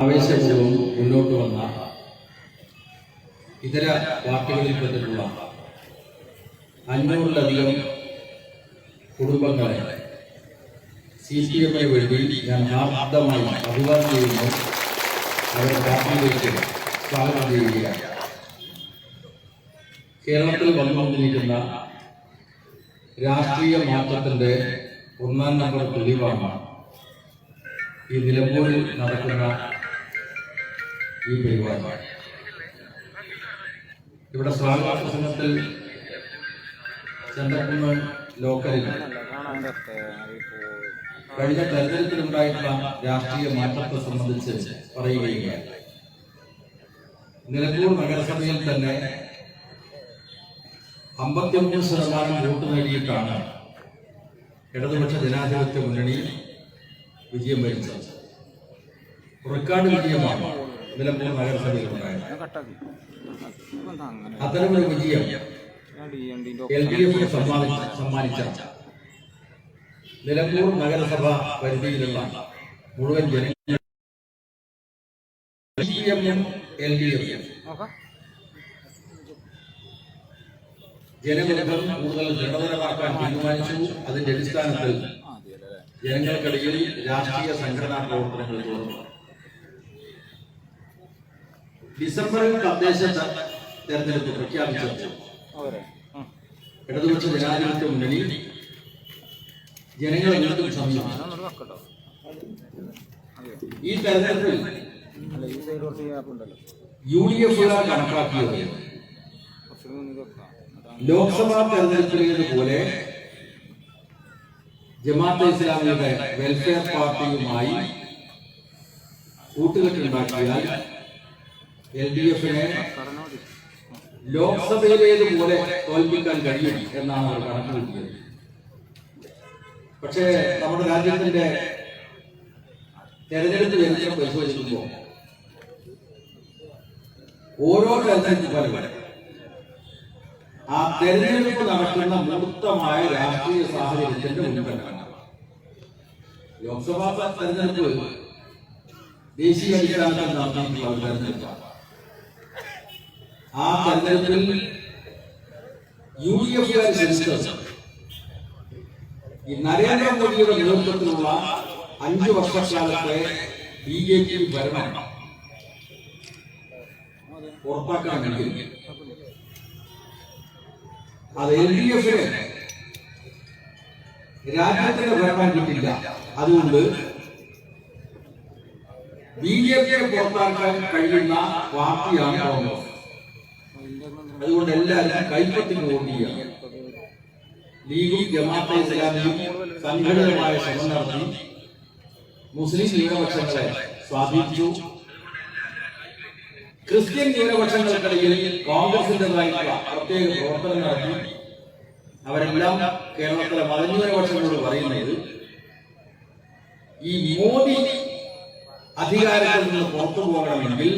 ആവേശപൂർവ്വം മുന്നോട്ട് വന്ന ഇതര പാർട്ടികളിൽപ്പെട്ടിട്ടുള്ള 500-ലധികം കുടുംബങ്ങളെ CPM വേണ്ടി ഞാൻ ഹാർദമായി അഭിവാദ്യം ചെയ്യുന്നു. അവരുടെ പാർട്ടിയിലേക്ക് സ്വാഗതം ചെയ്യുകയാണ്. കേരളത്തിൽ വന്നുകൊണ്ടിരിക്കുന്ന രാഷ്ട്രീയ മാറ്റത്തിന്റെ ഒന്നാം നമ്പർ തെളിവാണ് ഈ നിലമ്പൂരിൽ നടക്കുന്ന ഈ പരിപാടി. ഇവിടെ സ്വാഗത പ്രസംഗത്തിൽ ചന്ദ്രകുന്ന് ലോക്കലിൽ കഴിഞ്ഞ തെരഞ്ഞെടുപ്പിലുണ്ടായിട്ടുള്ള രാഷ്ട്രീയ മാറ്റത്തെ സംബന്ധിച്ച് പറയുകയാണ്. നിലമ്പൂർ നഗരസഭയിൽ തന്നെ 53% വോട്ട് നേടിയിട്ടാണ് ഇടതുപക്ഷ ജനാധിപത്യ മുന്നണി വിജയം വരിച്ചത്. റെക്കോർഡ് വിജയമാണ് നിലമ്പൂർ നഗരസഭയിൽ ഉണ്ടായത്. അത്തരമൊരു വിജയം LDF സമ്മാനിച്ച നിലമ്പൂർ നഗരസഭ പരിധിയിലുള്ള മുഴുവൻ ജനങ്ങളും LDF ജനബന്ധം കൂടുതൽ ദൃഢതരമാക്കാൻ തീരുമാനിച്ചു. അതിന്റെ അടിസ്ഥാനത്തിൽ ജനങ്ങൾക്കിടയിൽ രാഷ്ട്രീയ സംഘടനാ പ്രവർത്തനങ്ങൾ തുടർന്നു. ഡിസംബറിൽ തദ്ദേശ തെരഞ്ഞെടുപ്പ് പ്രഖ്യാപിച്ചു. ഇടതുപക്ഷ ജനാധിപത്യ മുന്നണി ജനങ്ങളെ വീണ്ടും സമീപിച്ചു. ഈ തെരഞ്ഞെടുപ്പിൽ UDF കണക്കാക്കിയത് ലോക്സഭാ തെരഞ്ഞെടുപ്പിലേതുപോലെ ജമാഅത്തെ ഇസ്ലാമിയുടെ വെൽഫെയർ പാർട്ടിയുമായി കൂട്ടുകെട്ടുണ്ടാക്കിയാൽ LDF-നെ ലോക്സഭയിലേതുപോലെ തോൽപ്പിക്കാൻ കഴിയും എന്നാണ് അവർ കണക്കുകൂട്ടിയത്. പക്ഷേ നമ്മുടെ രാജ്യത്തിന്റെ തെരഞ്ഞെടുപ്പ് ചരിത്രം പരിശോധിക്കുമ്പോൾ ഓരോ തെരഞ്ഞെടുപ്പ് ഫലങ്ങളും ആ തെരഞ്ഞെടുപ്പ് നടക്കുന്ന മൂർത്തമായ രാഷ്ട്രീയ സാഹചര്യത്തിന്റെ മുൻഗണന. ലോക്സഭാ തെരഞ്ഞെടുപ്പ് ദേശീയ അടിസ്ഥാനത്തിൽ നടത്തിയിട്ടുള്ള ഒരു തെരഞ്ഞെടുപ്പാണ്. ആ തെരഞ്ഞെടുപ്പിൽ UDF ഈ നരേന്ദ്രമോദിയുടെ നേതൃത്വത്തിലുള്ള 5 വർഷക്കാലത്തെ BJP ഭരണം ഉറപ്പാക്കണമെങ്കിൽ അത് LDF-ന് രാജ്യത്തിന്റെ ഭരണം കിട്ടില്ല. അതുകൊണ്ട് BJP-യെ പുറത്താക്കാൻ കഴിയുന്ന പാർട്ടിയാണ് കോൺഗ്രസ്. അതുകൊണ്ട് എല്ലാവരും കൈപ്പറ്റി വോട്ട് ചെയ്യുക. ലീഗും ജമാഅത്തെ ഇസ്ലാമിയും സംഘടിതമായ ശ്രമം നടത്തി മുസ്ലിം ന്യൂനപക്ഷങ്ങളെ സ്വാധീനിച്ചു. ക്രിസ്ത്യൻ ന്യൂനപക്ഷങ്ങൾക്കിടയിൽ കോൺഗ്രസിന്റേതായിട്ടുള്ള പ്രത്യേക പ്രവർത്തനം നടത്തി. അവരെല്ലാം കേരളത്തിലെ മതന്യൂനപക്ഷങ്ങളോട് പറയുന്നത് ഈ മോദി അധികാരത്തിൽ നിന്ന് പുറത്തു പോകണമെങ്കിൽ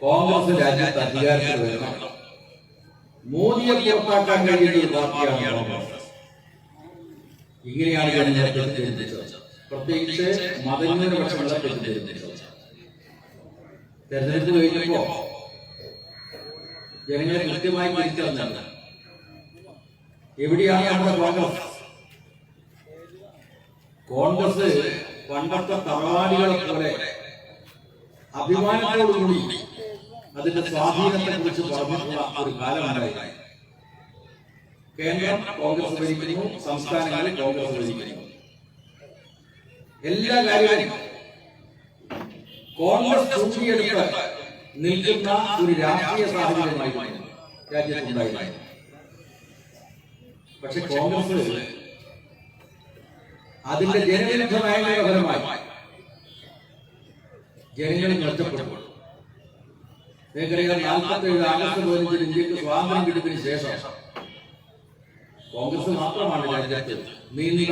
കോൺഗ്രസ് രാജ്യത്ത് അധികാരത്തിൽ വരണം. മോദിയെ പുറത്താക്കാൻ കഴിയുന്ന ഒരു പാർട്ടിയാണ് കോൺഗ്രസ്. ഇങ്ങനെയാണ് ജനങ്ങളെ തെറ്റിദ്ധരിപ്പിച്ചത്, പ്രത്യേകിച്ച് മതന്യൂനപക്ഷങ്ങളെ തെറ്റിദ്ധരിപ്പിച്ചത്. തെരഞ്ഞെടുപ്പ് കഴിഞ്ഞപ്പോ ജനങ്ങളെ കൃത്യമായി തിരിച്ചറിഞ്ഞത് എവിടെയാണ് നമ്മുടെ കോൺഗ്രസ്. കോൺഗ്രസ് പണ്ടത്തെ തറവാടികളെ പോലെ അഭിമാനത്തോടുകൂടി അതിന്റെ സ്വാധീനത്തെ കുറിച്ച് പറഞ്ഞിട്ടുള്ള ഒരു കാലമുണ്ടായി. കേന്ദ്രം കോൺഗ്രസ് ഭരിക്കുന്നു, സംസ്ഥാനങ്ങളിൽ കോൺഗ്രസ് ഭരിക്കുന്നു. എല്ലാ കാര്യങ്ങളും കോൺഗ്രസ് ചൂണ്ടിയെടുത്ത് നിൽക്കുന്ന ഒരു രാഷ്ട്രീയ സാഹചര്യമായിരുന്നു രാജ്യത്തുണ്ടായിരുന്നത്. പക്ഷെ കോൺഗ്രസ് അതിന്റെ ജനവിരുദ്ധ നയങ്ങളുടെ ഫലമായി ജനങ്ങളിൽ മെച്ചപ്പെട്ടു. നിങ്ങൾക്കറിയാം, 47 ആഗസ്റ്റ് 15 ഇന്ത്യക്ക് സ്വാതന്ത്ര്യം കിട്ടിയതിനു ശേഷം കോൺഗ്രസ് മാത്രമാണ് രാജ്യത്ത് നീണ്ട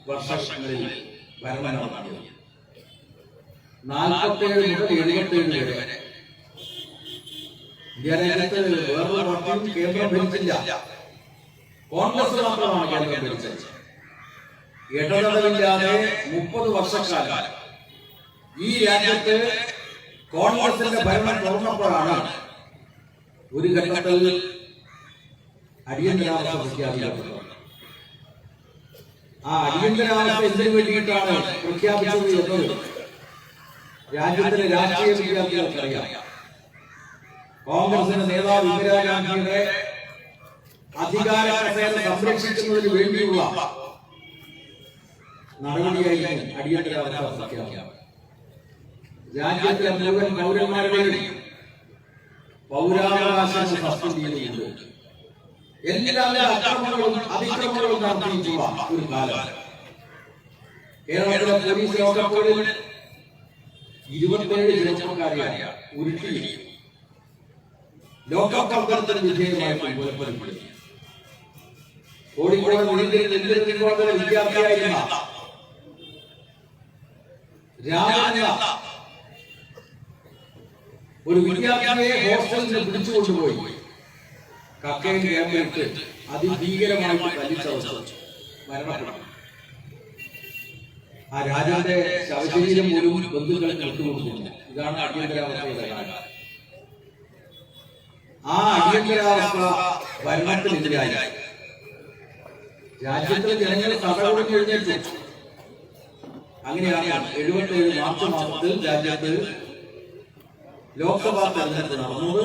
വർഷങ്ങളിൽ ഭരണം നടത്തിയത്. 47 മുതൽ 77 വരെ ഇന്ത്യ രാജ്യത്ത് വേറൊരു പാർട്ടിയും കേന്ദ്രം ഭരിച്ചില്ല. കോൺഗ്രസ് മാത്രമാണ് കേന്ദ്രം ഭരിച്ചത്. ഇടതടവില്ലാതെ 30 വർഷക്കാലം ഈ രാജ്യത്ത് കോൺഗ്രസിന്റെ ഭരണം തുറന്നപ്പോഴാണ് ഒരു ഘട്ടത്തിൽ അടിയന്തരാവസ്ഥ പ്രഖ്യാപിക്കപ്പെട്ടത്. ആ അടിയന്തരാവസ്ഥ എന്തിനു വേണ്ടിയിട്ടാണ് പ്രഖ്യാപിച്ചത് എന്നത് രാജ്യത്തിലെ രാഷ്ട്രീയ വിദ്യാർത്ഥികൾക്കറിയാം. കോൺഗ്രസിന്റെ നേതാവ് ഇന്ദിരാഗാന്ധിയുടെ അധികാര കസേര സംരക്ഷിക്കുന്നതിന് വേണ്ടിയുള്ള നടപടിയായിരിക്കും അടിയന്തരാവസ്ഥ പ്രഖ്യാപനം. രാജ്യത്തിലെ മുഴുവൻ പൗരന്മാരുടെയും പൗരാവകാശങ്ങൾ സസ്പെൻഡ് ചെയ്തുകൊണ്ട് എല്ലാവിധ അക്രമങ്ങളും അതിക്രമങ്ങളും നടത്തിയിട്ടുള്ള ഒരു കാലം. കേരളത്തിലെ പോലീസ് ലോകപ്പോളിൽ 27 ചെറുപ്പക്കാരെയാണ് ഉരുട്ടി ലോകപ്രവർത്തനത്തിന് വിധേയമായി കൊലപ്പെടുത്തി. കോഴിക്കോട് വിദ്യാർത്ഥിയായിരുന്ന രാമന ഒരു വിദ്യാർത്ഥിയെ ഹോസ്റ്റലിൽ പിടിച്ചുകൊണ്ടുപോയി കക്കയിൽ ക്യാമ്പിലിട്ട് അതിഭീകരമായിട്ട് തല്ലിച്ചതച്ചു മരണപ്പെട്ടു. ആ രാജാന്റെ ശവശരീരം പോലും ബന്ധുക്കളെ നിർത്തുകൊടുക്കുന്നു. ഇതാണ് അടിയന്തരാവസ്ഥയുടെ കാലം. ആ അടിയന്തരാവസ്ഥ ഭരണത്തിനെതിരായി രാജ്യത്തിലെ ജനങ്ങൾ കടകൊടുങ്ങി എഴുന്നേറ്റു. അങ്ങനെയാണ് 77 മാർച്ച് മാസത്തിൽ രാജ്യത്ത് ലോക്സഭാ തെരഞ്ഞെടുപ്പ് നടന്നത്.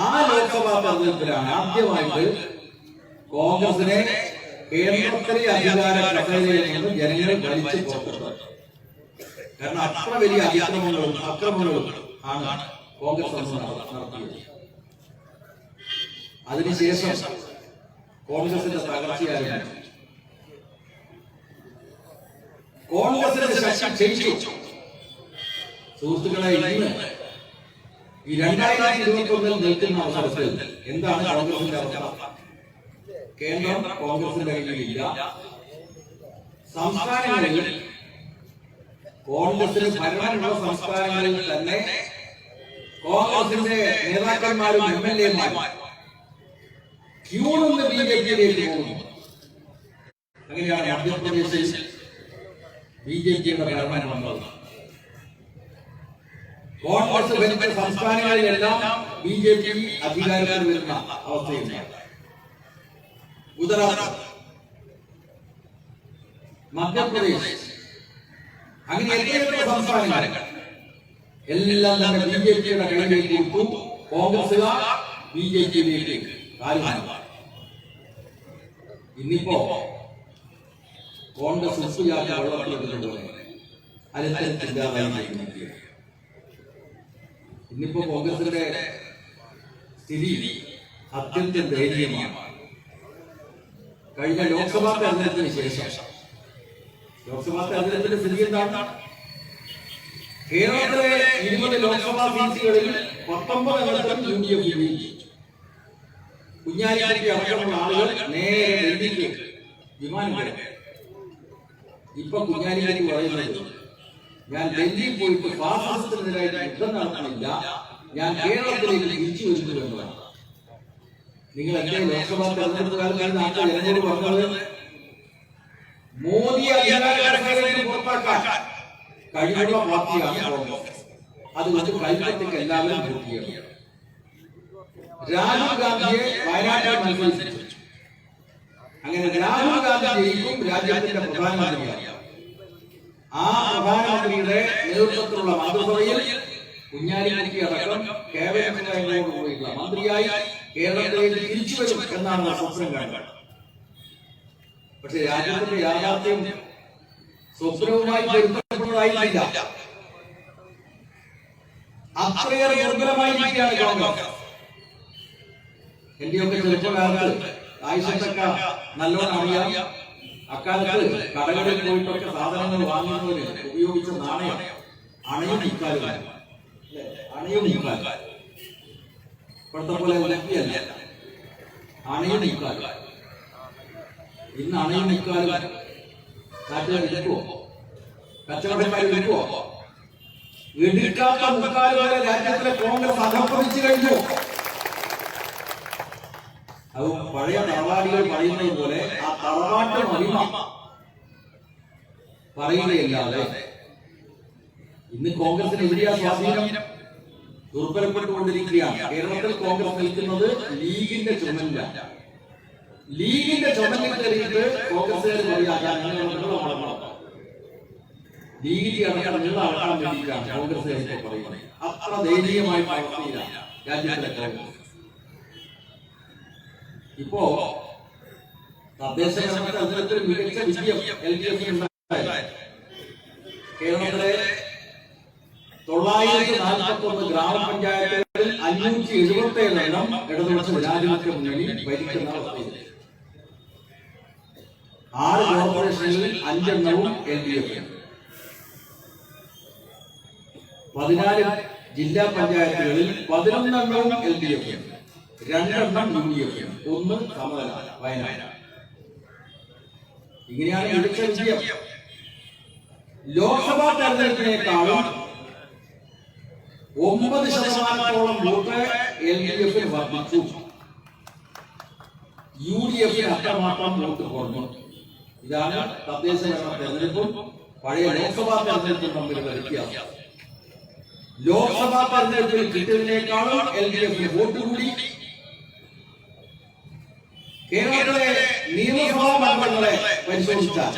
ആ ലോക്സഭാ തെരഞ്ഞെടുപ്പിലാണ് ആദ്യമായിട്ട് കോൺഗ്രസിനെ കേന്ദ്രത്തിലെ അധികാര കസേരയിൽ നിന്ന് ജനങ്ങളെ വലിച്ചു പുറത്തിട്ടത്. കാരണം അത്ര വലിയ അക്രമങ്ങളും ആണ് കോൺഗ്രസ് നടത്തിയത്. അതിനുശേഷം കോൺഗ്രസിന്റെ തകർച്ചയായിരുന്നു. കോൺഗ്രസിന്റെ ശക്തി ക്ഷയിച്ചു. സുഹൃത്തുക്കളെ, ഇന്ന് ഈ 2021 നിൽക്കുന്ന അവസരത്തിൽ എന്താണ് കോൺഗ്രസിന്റെ അവസ്ഥ? കേന്ദ്രം കോൺഗ്രസിന്റെ കയ്യിലില്ല. സംസ്ഥാനങ്ങളിൽ കോൺഗ്രസിന് ഭരണമുള്ള സംസ്ഥാനങ്ങളിൽ തന്നെ കോൺഗ്രസിന്റെ നേതാക്കന്മാരും MLA-മാരും ക്യൂ നിന്ന് BJP-യിലേക്ക് പോകുന്നു. അങ്ങനെയാണ് മധ്യപ്രദേശിൽ BJP-യുടെ ഭരണം വന്നത്. കോൺഗ്രസ് ഭരിച്ച സംസ്ഥാനങ്ങളിലെല്ലാം BJP അധികാരത്തിൽ വരുന്ന അവസ്ഥയുണ്ടായി. ഗുജറാത്ത്, മധ്യപ്രദേശ്, അങ്ങനെ എത്രയെത്ര സംസ്ഥാനങ്ങൾ എല്ലാം തന്നെ BJP-യുടെ കയ്യിലേക്ക് കൊടുത്തു. കോൺഗ്രസുകാർ BJP-യിലേക്ക് കാലുമാറി. ഇന്നിപ്പോ കോൺഗ്രസ് ഉപ്പുചാർച്ച വെള്ളത്തിലെടുത്തതുപോലെ അലത്തരത്തില്ലാതായി. ഇന്നിപ്പോ കോൺഗ്രസിന്റെ സ്ഥിതി അത്യന്തം ദയനീയമാണ്. കഴിഞ്ഞ ലോക്സഭാ തെരഞ്ഞെടുപ്പിന് ശേഷം ലോക്സഭാ തെരഞ്ഞെടുപ്പിന്റെ സ്ഥിതി എന്താണ്? കേരളത്തിലെ 20 ലോക്സഭാ സീറ്റുകളിൽ 19 UDF വിജയിച്ചു. കുഞ്ഞാലിക്കുട്ടി അടക്കമുള്ള ആളുകൾ നേരെ ഡൽഹിയിലേക്ക് വിമാനം കയറി. ഇപ്പൊ കുഞ്ഞാലിക്കുട്ടി പറയുന്നത്, ഞാൻ ഡൽഹിയിൽ പോയിട്ട് ഫാസിസത്തിനെതിരായിട്ട് യുദ്ധം നടത്തുന്നില്ല, ഞാൻ കേരളത്തിലേക്ക് തിരിച്ചു വരുന്നു എന്നതാണ്. നിങ്ങൾ എന്റെ ലോക്സഭാ തെരഞ്ഞെടുപ്പ് കാലത്ത് നാട്ടിൽ ജനങ്ങളോട് പറഞ്ഞത് മോദി അധികാരത്തിൽ പുറത്താക്കാൻ കഴിവുള്ള പാർട്ടിയാണ് കോൺഗ്രസ്. അതുകൊണ്ട് കൈപ്പറ്റയ്ക്ക് എല്ലാവരും വോട്ട് ചെയ്യണം. രാഹുൽ ഗാന്ധിയെ വയനാട്ടിൽ മത്സരിച്ചു. അങ്ങനെ രാഹുൽ ഗാന്ധി ജയിക്കും, രാജ്യത്തിന്റെ പ്രധാനമന്ത്രിയാണ്. ആ പ്രധാനമന്ത്രിയുടെ നേതൃത്വത്തിലുള്ള മന്ത്രിസഭയിൽ കുഞ്ഞാലിക്കുട്ടി അടക്കം കേരളത്തിലുള്ള മന്ത്രിയായി കേരളത്തിലേക്ക് തിരിച്ചു വരും എന്നാണ് സ്വപ്നം കണ്ടത്. പക്ഷെ രാജ്യത്തിന്റെ യാഥാർത്ഥ്യം സ്വപ്നവുമായി പൊരുത്തപ്പെടുന്നതായില്ല. അത്രയേറെ ദുർബലമായിരിക്കുകയാണ് കോൺഗ്രസ്. എന്റെയൊക്കെ ചെറുപ്പകാലത്ത് ആയിഷത്തൊക്കെ നല്ലോണം അറിയാം. അക്കാലത്ത് കടകളിൽ പോയിട്ടൊക്കെ സാധനങ്ങൾ വാങ്ങുന്നതിന് ഉപയോഗിച്ച നാണയം അണയും നിൽക്കാലുമായിരുന്നു. അണയും നിൽക്കാൽ ഇപ്പോഴത്തെ പോലെ ഉലക്കിയല്ല, അണയും നിൽക്കാൽ. ഇന്ന് അണയും നിൽക്കാലും നാട്ടുകാർ എടുക്കുവോ? കച്ചവടക്കാർ എടുക്കുവോ? എടുക്കാത്ത മുക്കാലുകളെ രാജ്യത്തിലെ കോൺഗ്രസ് അധപ്പതിച്ചു കഴിഞ്ഞു. അത് പഴയ തറവാടികൾ പറയുന്നത് പോലെ ആ തറവാട്ട് മഹിമ പറയുകയല്ലാതെ ഇന്ന് കോൺഗ്രസിന് എവിടെയാ സ്വാധീനം? ദുർബലപ്പെട്ടുകൊണ്ടിരിക്കുകയാണ്. കേരളത്തിൽ കോൺഗ്രസ് നിൽക്കുന്നത് ലീഗിന്റെ ചുമലിലാണ്. ലീഗിന്റെ ചുമലിൽ കയറിയിട്ട് കോൺഗ്രസുകാർ പറയാൻ ലീഗിന്റെ അടക്കം നിങ്ങൾ അളക്കാൻ വേണ്ടിയിട്ടാണ് കോൺഗ്രസുകാരെ പറയുന്നത്. അത്ര ദയനീയമായ അവസ്ഥയിലാണ് രാജ്യത്തിന്റെ കോൺഗ്രസ്. ഇപ്പോ തദ്ദേശ തെരഞ്ഞെടുപ്പിൽ മികച്ച വിജയം LDF കേരളത്തിലെ 941 ഗ്രാമപഞ്ചായത്തുകളിൽ 577 എണ്ണം ഇടതുപക്ഷ ജനാധിപത്യ മുന്നണി ഭരിക്കുന്ന അവസ്ഥയിൽ 6 കോർപ്പറേഷനുകളിൽ 5 എണ്ണവും LDF, 14 ജില്ലാ പഞ്ചായത്തുകളിൽ 11 എണ്ണവും LDF, 2 എണ്ണം UDF, 1 സമതല വയനാട്. ഇങ്ങനെയാണ് മികച്ച വിജയം. ലോക്സഭാ തെരഞ്ഞെടുപ്പിനേക്കാളും 9% വോട്ട് LDF വർദ്ധിച്ചു. UDF അത്രമാത്രം വോട്ട് കുറഞ്ഞു. ഇതാണ് തദ്ദേശ തെരഞ്ഞെടുപ്പും പഴയ ലോക്സഭാ തെരഞ്ഞെടുപ്പും തമ്മിലുള്ള വ്യത്യാസം. ലോക്സഭാ തെരഞ്ഞെടുപ്പിൽ കിട്ടിയതിനേക്കാളും LDF വോട്ട് കൂടി. കേരളത്തിലെ നിയമസഭാ മണ്ഡലങ്ങളെ പരിശോധിച്ചാൽ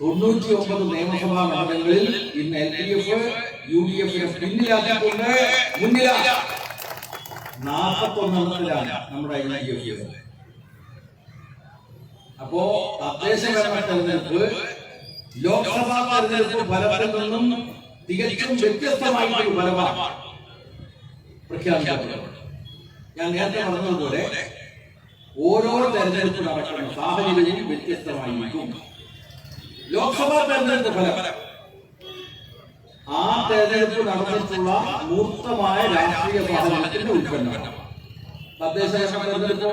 99 നിയമസഭാ മണ്ഡലങ്ങളിൽ ഇന്ന് LDF UDF പിന്നിലാക്കിക്കൊണ്ട് മുന്നിലാണ്. 41 നമ്മുടെ LDF. അപ്പോ തദ്ദേശ ഭരണ തെരഞ്ഞെടുപ്പ് ലോക്സഭാ തെരഞ്ഞെടുപ്പ് ഫലത്തിൽ നിന്നും തികച്ചും വ്യത്യസ്തമായിട്ടുള്ള ഫലമാണ് പ്രഖ്യാപിക്കപ്പെടുന്നത്. ഞാൻ നേരത്തെ പറഞ്ഞതുപോലെ ഓരോ തെരഞ്ഞെടുപ്പ് നടക്കുന്ന സാഹചര്യവും വ്യത്യസ്തമായിരിക്കും. ലോക്സഭാ തെരഞ്ഞെടുപ്പ് ഫലം ആ തെരഞ്ഞെടുപ്പ് നടന്നിട്ടുള്ള മൂർത്തമായ രാഷ്ട്രീയ സാഹചര്യത്തിന്റെ ഉൽപ്പന്നമാണ്. തദ്ദേശ തെരഞ്ഞെടുപ്പ്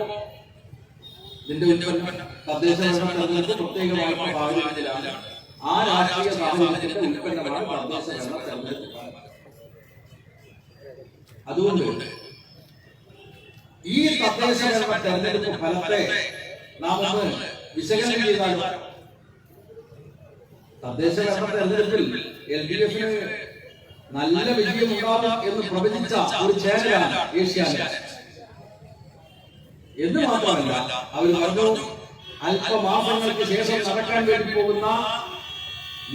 ഇതിന്റെ ഉൽപ്പന്നം. തദ്ദേശ തെരഞ്ഞെടുപ്പ് പ്രത്യേകമായിട്ടുള്ള സാഹചര്യത്തിലാണ്. ആ രാഷ്ട്രീയ സാഹചര്യത്തിന്റെ ഉൽപ്പന്നമാണ് തദ്ദേശ തെരഞ്ഞെടുപ്പ്. അതുകൊണ്ട് ഈ തദ്ദേശ തെരഞ്ഞെടുപ്പ് ഫലത്തെ നാം ഒന്ന് വിശകലനം ചെയ്താൽ തദ്ദേശ തെരഞ്ഞെടുപ്പിൽ LDF നല്ല വിജയം ഉണ്ടാകും എന്ന് പ്രവചിച്ച ഒരു ചാനലാണ് ഏഷ്യാനെറ്റ്. എന്ന് മാത്രമല്ല, അവർ പറഞ്ഞു അല്പമാസങ്ങൾക്ക് ശേഷം നടക്കാൻ വേണ്ടി പോകുന്ന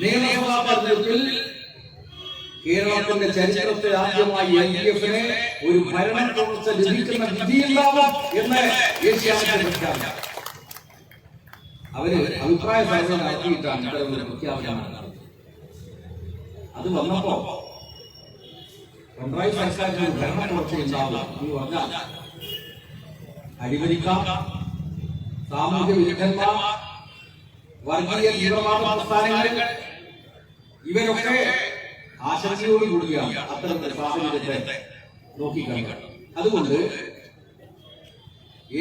നിയമസഭാ തെരഞ്ഞെടുപ്പിൽ കേരളത്തിന്റെ ചരിത്രത്തിൽ ആദ്യമായി LDF ഒരു ഭരണ തുടർച്ച ലഭിക്കുന്ന വിധിയുണ്ടാവും എന്ന് ഏഷ്യാനെറ്റ് പ്രഖ്യാപിച്ചു. അവര് അഭിപ്രായ സർവേ നടത്തിയിട്ടാണ് ഇത്തരമൊരു പ്രഖ്യാപനം നടത്തുന്നത്. അത് വന്നപ്പോ പിണറായി സർക്കാരിന് ഭരണ തുടർച്ച ഉണ്ടാവും എന്ന് പറഞ്ഞാൽ അടിമതിക്കാം, സാമൂഹ്യ വിരുദ്ധന്മാർ, വർഗീയ തീവ്രവാദ പ്രസ്ഥാനങ്ങൾ ഇവരൊക്കെ ആശങ്കയോടുകൂടിയാണ് അത്തരത്തിൽ സാഹചര്യത്തെ നോക്കിക്കാണുന്നത്. അതുകൊണ്ട്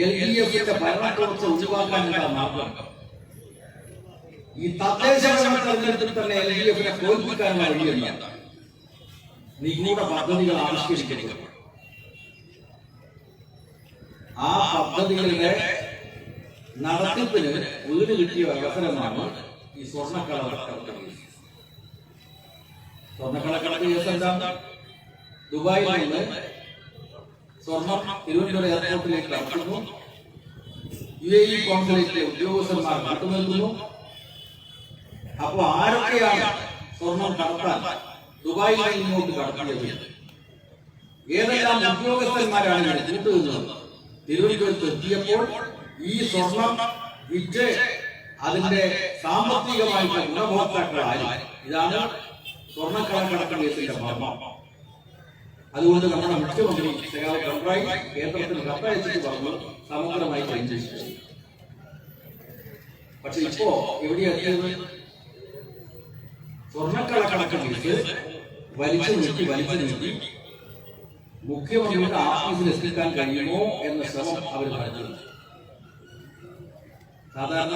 LDF ഭരണ തുടർച്ച ഒഴിവാക്കാനുള്ള മാർഗം ഈ തദ്ദേശ തെരഞ്ഞെടുപ്പിൽ തന്നെ LDF തോൽപ്പിക്കാനുള്ള വഴിയല്ല, നിഗൂഢ പദ്ധതികൾ ആവിഷ്കരിക്കുക. ആ പദ്ധതികളുടെ നടത്തിപ്പിന് വീട് കിട്ടിയ അവസരമാണ് ഈ സ്വർണ്ണക്കടത്ത് കേസ്. സ്വർണ്ണക്കടത്ത് കേസ് എന്താ? ദുബായിൽ നിന്ന് സ്വർണം തിരുവനന്തപുരം എയർപോർട്ടിലേക്ക് കടത്തുന്നു. UAE കോൺസുലേറ്റിലെ ഉദ്യോഗസ്ഥന്മാർ കണ്ടുനിൽക്കുന്നു. അപ്പൊ ആരൊക്കെയാണ് സ്വർണം കടത്താൻ ദുബായിൽ ഇങ്ങോട്ട് കടത്തിയത്? ഏതെല്ലാം ഉദ്യോഗസ്ഥന്മാരാണ് കൂട്ടുനിന്നത്? തിരുവനന്തപുരത്ത് എത്തിയപ്പോൾ ഈ സ്വർണം വിറ്റ് അതിന്റെ സാമ്പത്തികമായിട്ടുള്ള ഗുണഭോക്താക്കളായി. ഇതാണ് സ്വർണ്ണക്കടത്ത് കേസിന്റെ മർമ്മം. അതുകൊണ്ട് നമ്മുടെ മുഖ്യമന്ത്രി പിണറായി കേന്ദ്രത്തിന് കത്തയച്ചിട്ട് പറഞ്ഞു സമഗ്രമായി അന്വേഷിച്ചു. പക്ഷെ ഇപ്പോ എവിടെയെത്തിയത്? സ്വർണ്ണക്കടത്ത് കേസ് വലിച്ചു നീട്ടി മുഖ്യമന്ത്രിയുടെ ആഫീസിൽ എത്തിക്കാൻ കഴിയുമോ എന്ന ശ്രമം അവർ നടത്തുന്നു. സാധാരണ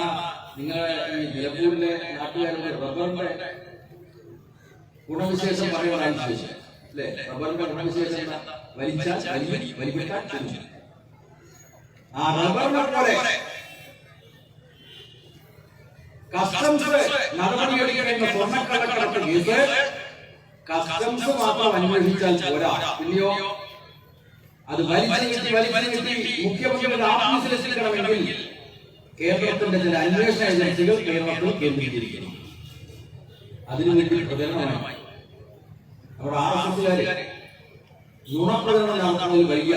നിങ്ങളെ ഈ നിലമ്പൂരിലെ നാട്ടുകാരുടെ റബ്ബറിന്റെ ഗുണവിശേഷം പറയുവാനാണ് ചോദിച്ചത് അല്ലെ? റബ്ബറിന്റെ ഗുണവിശേഷം വലിച്ചാൽ വലിപ്പിക്കാൻ. ആ റബ്ബറിനെ പോലെ കസ്റ്റംസ് നടപടിയെടുക്കേണ്ട സ്വർണ്ണക്കള്ളക്കടത്ത് കേസ് കസ്റ്റംസ് മാത്രം അന്വേഷിച്ചാൽ പോരാ, പിന്നെയോ അത് വലിച്ചു നീട്ടി മുഖ്യമന്ത്രിയുടെ ഓഫീസിലെത്തിക്കണമെങ്കിൽ കേരളത്തിന്റെ ചില അന്വേഷണ ഏജൻസികൾ കേരളത്തിൽ കേന്ദ്രീകരിക്കുന്നു. അതിനുവേണ്ടി പ്രചരണമായി അവിടെ ആർഎസ്എസുകാര് നുണപ്രചരണം നടത്തുന്നതിൽ വലിയ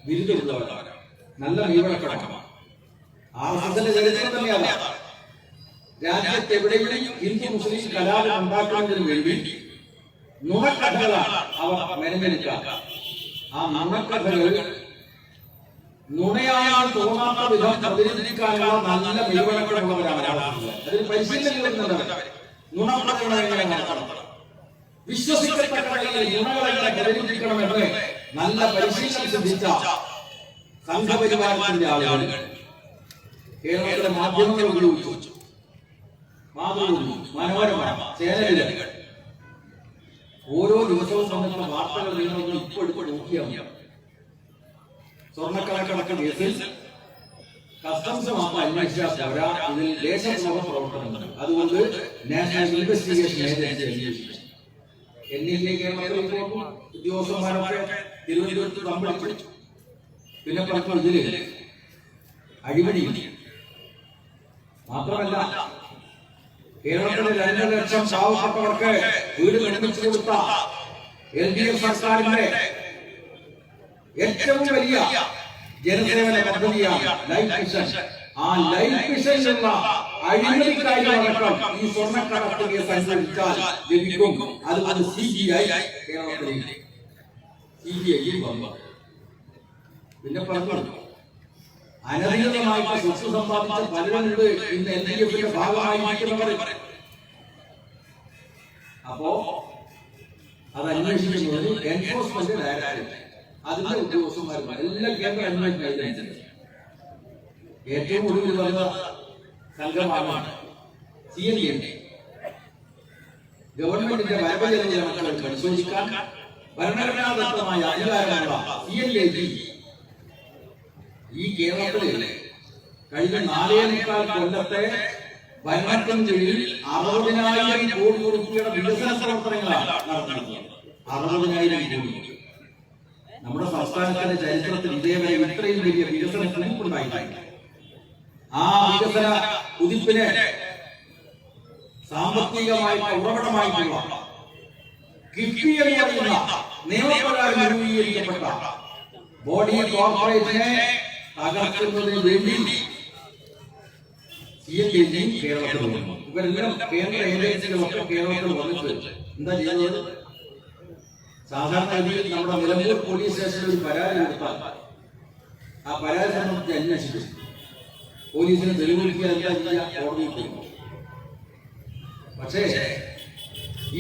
ബിരുദമുള്ളവരാണ്, നല്ല മീവഴക്കടമാണ്. ആർഎസ്എസിന്റെ ചരിത്രം തന്നെയാണ് രാജ്യത്ത് എവിടെയും ഹിന്ദു മുസ്ലിം കലാപം ഉണ്ടാക്കുന്നതിന് വേണ്ടി നുണക്കഥകളാണ് അവർ മെനഞ്ഞെടുക്കുക. ആ നുണക്കഥകൾ നുണയാണെന്ന് തോന്നാത്ത വിധം പ്രചരിപ്പിക്കാനുള്ള നല്ല മീവഴക്കടമുള്ളവരാണ്. അതിൽ പരിശീലനം നുണപ്രചരണം എങ്ങനെ നടത്തണം, വിശ്വസിക്കത്തക്ക നുണകളെങ്ങനെ പ്രചരിപ്പിക്കണമെന്ന് നല്ല പരിശീലനം സിദ്ധിച്ച സംഘപരിവാരത്തിന്റെ ആളുകൾ കേരളത്തിലെ മാധ്യമങ്ങൾ ഉപയോഗിച്ചു. മാതൃഭൂമി, മനോരമ, ചേനലുകൾ ഓരോ ദിവസവും വന്നിട്ടുള്ള വാർത്തകൾ നിങ്ങൾ ഇപ്പോൾ നോക്കിയാൽ സ്വർണ്ണക്കടത്ത് കേസിൽ കസ്റ്റംസ് മാത്രം അന്വേഷിച്ചാൽ പോരാ, ഇതിൽ ദേശദ്രോഹ പ്രവർത്തനങ്ങൾ. അതുകൊണ്ട് നാഷണൽ ഇൻവെസ്റ്റിഗേഷൻ ഏജൻസി അന്വേഷിച്ചു. NIA കേരളത്തിൽ ഉദ്യോഗസ്ഥന്മാരൊക്കെ തിരുവനന്തപുരത്ത് തമ്മിൽ പിടിച്ചു. പിന്നെ പറഞ്ഞു ഇതില് അഴിമതി. മാത്രമല്ല കേരളത്തിലെ 2 ലക്ഷം പാവപ്പെട്ടവർക്ക് വീട് നിർമ്മിച്ചു കൊടുത്ത LDF സർക്കാരിന്റെ ഏറ്റവും വലിയ ജനസേവന പദ്ധതിയാണ് ലൈഫ് മിഷൻ. ആ ലൈഫ് മിഷനിലുള്ള അഴിമതിക്കാരടക്കം ഈ സ്വർണ്ണക്കടത്ത് കേസ് അന്വേഷിച്ചാൽ ലഭിക്കും. അതുകൊണ്ട് CBI കേരളത്തിലേക്ക് വന്നു. പിന്നെ പറഞ്ഞു അനധികൃതമായിട്ട് സ്വത്ത് സമ്പാദിച്ച പലരുണ്ട് ഇന്ന് LDFന്റെ ഭാഗമായിരിക്കുന്നവർ. അപ്പോ അത് അന്വേഷിക്കുന്നത് എൻഫോഴ്സ്മെന്റ് ഡയറക്ടറേറ്റ്, അതിന്റെ ഉദ്യോഗസ്ഥന്മാരും എല്ലാം കേന്ദ്ര അന്വേഷണ ഏജൻസി. ഏറ്റവും ഒടുവിൽ വന്ന സംഘമാണ് CNA. ഗവൺമെന്റിന്റെ വരവ് പരിശോധിക്കാൻ ഭരണഘടനാദത്തമായ അധികാരമുള്ള CNAG ഈ കേരളത്തിലെ കഴിഞ്ഞ 4.25 കൊല്ലത്തെ ഭരണത്തിന് കീഴിൽ 60,000 കോടി രൂപയുടെ വികസന പ്രവർത്തനങ്ങളാണ് നടത്തുന്നത്. 60,000 കോടി. നമ്മുടെ സംസ്ഥാനത്തിന്റെ ചരിത്രത്തിൽ ഇതേവരെ ഇത്രയും വലിയ വികസന കുതിപ്പുണ്ടായിട്ടില്ല. ആ വികസന കുതിപ്പിന് സാമ്പത്തികമായിട്ട് ഉറവിടമായിട്ടുള്ള കിഫ്ബി എന്ന് പറയുന്ന നിയമപ്രകാരം രൂപീകരിക്കപ്പെട്ട ബോഡി കോർപ്പറേഷനെ തകർക്കുന്നതിന് വേണ്ടി CNAG കേരളത്തിൽ വന്നു. ഇവരെല്ലാം കേന്ദ്ര ഏജൻസികളൊക്കെ കേരളത്തിൽ വന്നിട്ട് എന്താ ചെയ്യുന്നത്? സാധാരണ രീതിയിൽ നമ്മുടെ നിലമ്പൂർ പോലീസ് സ്റ്റേഷനിൽ ഒരു പരാതി കൊടുത്താൽ ആ പരാതി സംബന്ധിച്ച് അന്വേഷിക്കും. പോലീസിന് തെളിവെടുക്കുക എന്താ ചെയ്യുക? കോടതിയിൽ പോകും. പക്ഷേ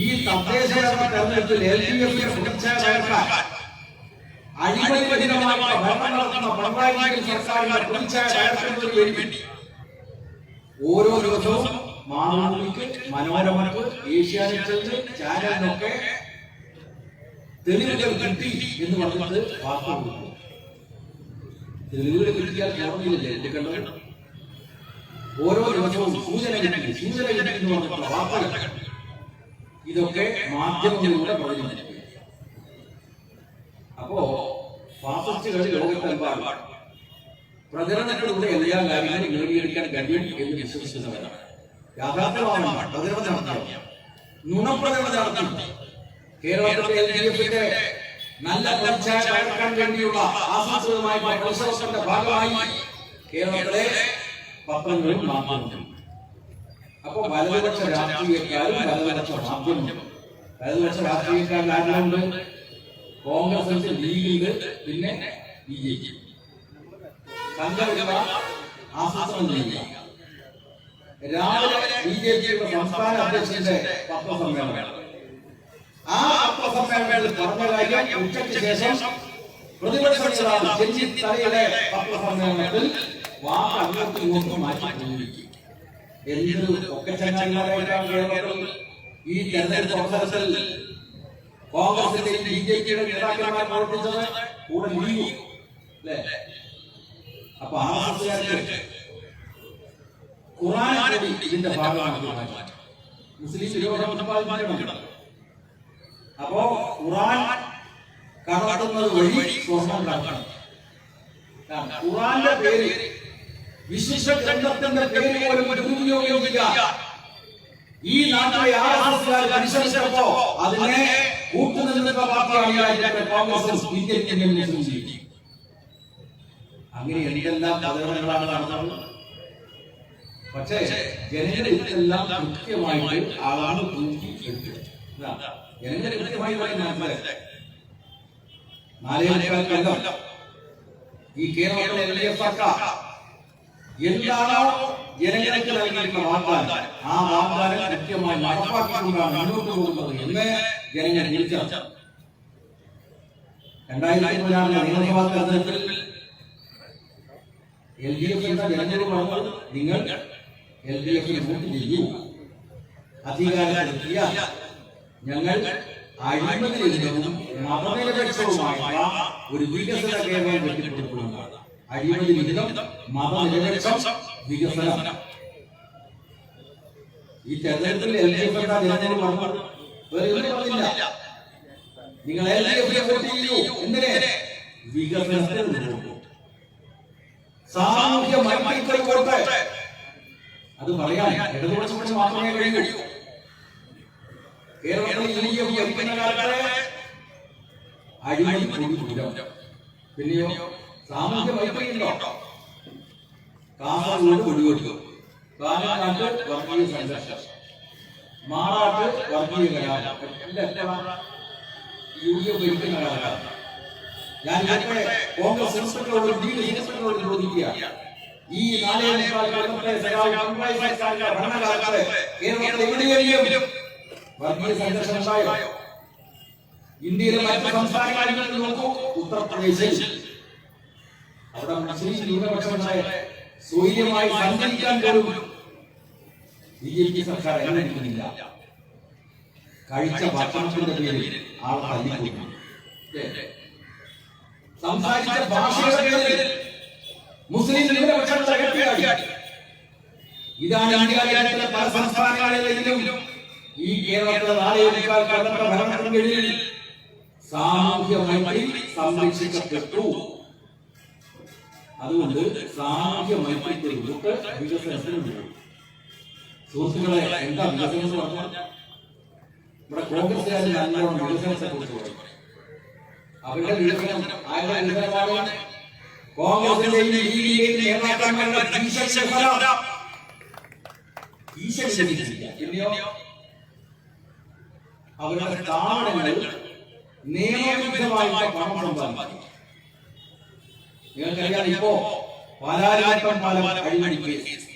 ഈ തദ്ദേശ തെരഞ്ഞെടുപ്പിൽ LDFന്റെ പ്രതിച്ഛായ തകർക്കാൻ അഴിമതിരഹിതമായ ഭരണം നടത്തുന്ന പിണറായി സർക്കാരിന്റെ പ്രതിച്ഛായ തകർക്കുന്നതിന് വേണ്ടി ഓരോ ദിവസവും മാതൃഭൂമിക്ക്, മനോരമക്ക്, ഏഷ്യാനെറ്റ് ചാനലിനൊക്കെ തെളിവുകൾ കിട്ടി എന്ന് പറഞ്ഞിട്ട് വാർത്ത കൊടുക്കുന്നു. തെളിവുകൾ കിട്ടിയാൽ കോടതിയിലല്ലേ എടുക്കേണ്ടത്? ഓരോ ദിവസവും സൂചന കിട്ടി എന്ന് പറഞ്ഞിട്ടുള്ള വാർത്തകൾ ഇതൊക്കെ മാധ്യമങ്ങളിലൂടെ പ്രചരിപ്പിക്കും. അപ്പോ ഫാസിസ്റ്റുകൾ ലോകത്തെമ്പാടും പ്രചരണത്തിലൂടെ എല്ലാ കാര്യങ്ങളും നേടിയെടുക്കാൻ കഴിയും എന്ന് വിശ്വസിക്കുന്നവരാണ്. യാഥാർത്ഥ്യമാണ് പ്രചരണം നടത്തിയ നുണപ്രചരണം നടത്തി കേരളത്തിലെ LDFന്റെ നല്ല പ്രതിച്ഛായ തകർക്കാൻ വേണ്ടിയുള്ള ആസൂത്രിതമായ പരിശ്രമത്തിന്റെ ഭാഗമായി കേരളത്തിലെ പത്രങ്ങളും മാധ്യമങ്ങളും. അപ്പൊ വലതുപക്ഷ രാഷ്ട്രീയക്കാരും വലതുപക്ഷ മാധ്യമങ്ങളും. വലതുപക്ഷ രാഷ്ട്രീയക്കാരിൽ ആരുണ്ട്? കോൺഗ്രസ്, ലീഗ്, പിന്നെ BJP. സംഘപരിവാർ ആസൂത്രണം ചെയ്യുക. രാവിലെ BJPയുടെ സംസ്ഥാന അധ്യക്ഷന്റെ പത്രസമ്മേളനം. ആ പത്രസമ്മേളനത്തിൽ പറഞ്ഞ കാര്യം ഉച്ചയ്ക്ക് ശേഷം പ്രതിപക്ഷ നേതാവ് രഞ്ജിത്ത് തലയുടെ പത്രസമ്മേളനത്തിൽ വാക്ക് അങ്ങോട്ടും ഇങ്ങോട്ടും മാറ്റി. എന്തൊരു ഒക്കെ ചങ്ങാതിമാരായിട്ടാണ് കേരളത്തിൽ ഈ തെരഞ്ഞെടുപ്പ് അവസരത്തിൽ കോൺഗ്രസിന്റെയും BJPയുടെ നേതാക്കന്മാർ പ്രവർത്തിച്ചത്. കൂടെ ലീഗും അല്ലേ? അപ്പൊ RSSകാർക്ക് ഖുർആൻ കൂടി ഇതിന്റെ ഭാഗമാക്കി മാറ്റി. മുസ്ലിം വിരോധം ഉത്പാദിപ്പിക്കണം. അപ്പോ ഖുർആൻ കടത്തുന്നത് വഴി സ്വർണം കടക്കണം. ഖുർആന്റെ പേര്, വിശിഷ്ട ഗ്രന്ഥത്തിന്റെ പേര് പോലും ദുരുപയോഗിക്കാൻ ഈ നാട്ടിലെ ആർഎസ്എസ്കാർ പരിശ്രമിച്ചപ്പോ അതിനെ കൂട്ടുനിൽക്കുന്ന പാർട്ടിയാണ് കോൺഗ്രസും ഇന്ത്യൻ മുസ്ലിം ലീഗ്. അങ്ങനെ എന്തെല്ലാം പതനങ്ങളാണ് നടന്നത്. പക്ഷേ ജനങ്ങൾ ഇതെല്ലാം കൃത്യമായിട്ട് ആളാണ് തൂക്കി എടുത്തത്. ജനങ്ങൾ കൃത്യമായി മനസ്സിലാക്കി. 4 കൊല്ലം ഈ കേരളത്തിലെ LDF സർക്കാർ എന്താണോ ജനങ്ങൾക്ക് നൽകിയിട്ടുള്ള വാഗ്ദാനം, ആ വാഗ്ദാനം കൃത്യമായി നടപ്പാക്കിക്കൊണ്ടാണ് മുന്നോട്ട് പോകുന്നത് എന്ന് ജനങ്ങൾ തിരിച്ചറിഞ്ഞു. 2016 നിയമസഭാ തെരഞ്ഞെടുപ്പിൽ LDF ജനങ്ങൾ പറഞ്ഞത് നിങ്ങൾ LDF വോട്ട് ചെയ്യൂ, അധികാരത്തിലെത്തിയാൽ ഞങ്ങൾ അഴിമതിരഹിതവും മതനിരപേക്ഷവുമായ ഒരു വികസന കേരളം കെട്ടിപ്പടുക്കുന്നതാണ്. അഴിമതിരഹിതം, മതനിരപേക്ഷം, വികസനം. ഈ തെരഞ്ഞെടുപ്പിൽ LDF ജനങ്ങൾ പറഞ്ഞത് വേറെ ഒന്നും പറഞ്ഞില്ല. നിങ്ങൾ LDF വോട്ട് ചെയ്യൂ. എന്തിനെ? വികസനത്തിന് വോട്ട്. സാമൂഹ്യ മൈത്രിക്ക് വോട്ട്. അത് പറയാൻ ഇടതുപക്ഷം മാത്രമേ കഴിയൂ. കേരളത്തിൽ LDF ഭരിക്കുന്ന കാലത്ത് അഴിമതി കൂടിക്കൂടാം. പിന്നെയോ സാമൂഹ്യ മൈത്രിയുണ്ടോ? കാസർഗോഡ് വെടിവെട്ടു, കാഞ്ഞങ്ങാട്ട് വർഗീയ സംഘർഷം, മാറാട്ട് വർഗീയ കലാപം. UDF ഭരിക്കുന്ന കാലത്താണ്. ഞാൻ കോൺഗ്രസ് ഇൻസ്പെക്ടറോട് ചോദിക്കുക, ഈ 4.25 കൊല്ലത്തെ ഭരണകാലത്ത് കേരളത്തിൽ എവിടെയെങ്കിലും വർഗീയ സംഘർഷം ഉണ്ടായോ? ഇന്ത്യയിലെ മറ്റ് സംസ്ഥാനങ്ങളിൽ നോക്കൂ. ഉത്തർപ്രദേശിൽ അവിടെ മുസ്ലിം ന്യൂനപക്ഷങ്ങളെ സ്വൈര്യമായി സഞ്ചരിക്കാൻ പോലും BJP സർക്കാർ അനുവദിക്കുന്നില്ല. കഴിച്ച ഭക്ഷണത്തിന്റെ പേരിൽ ആൾ തല്ലിക്കൊടുക്കും. സംസാരിച്ച ഭാഷയുടെ പേരിൽ മുസ്ലിം ന്യൂനപക്ഷങ്ങളെ കെട്ടിയാടി. ഇതാണ് ഇന്ത്യ രാജ്യത്തിലെ പല സംസ്ഥാനങ്ങളിലെങ്കിലും ഈ കേരളത്തിലെ 4.25 കൊല്ലത്തെ ഭരണത്തിന് കീഴിൽ സാമൂഹ്യ മൈത്രി സംരക്ഷിക്കപ്പെട്ടു. അതുകൊണ്ട് സാമൂഹ്യ മൈത്രിക്ക് വികസനത്തിന്. സുഹൃത്തുക്കളെ, എന്താ വികസനം എന്ന് പറഞ്ഞാൽ ഇവിടെ കോൺഗ്രസ്സുകാർ നല്ലോണം വികസനത്തെ കുറിച്ച് പറയും. അവരുടെ വികസനം ആരുടെ വികസനമാണ്? കോൺഗ്രസിന്റെയും ലീഗിന്റെയും നേതാക്കന്മാരുടെ അവരുടെ സ്ഥാപനങ്ങൾ നിയമവിരുദ്ധമായി പണം സമ്പാദിക്കും. നിങ്ങൾക്കറിയാം, ഇപ്പോ പാലാരിവട്ടം പാലം അഴിമതി കേസ്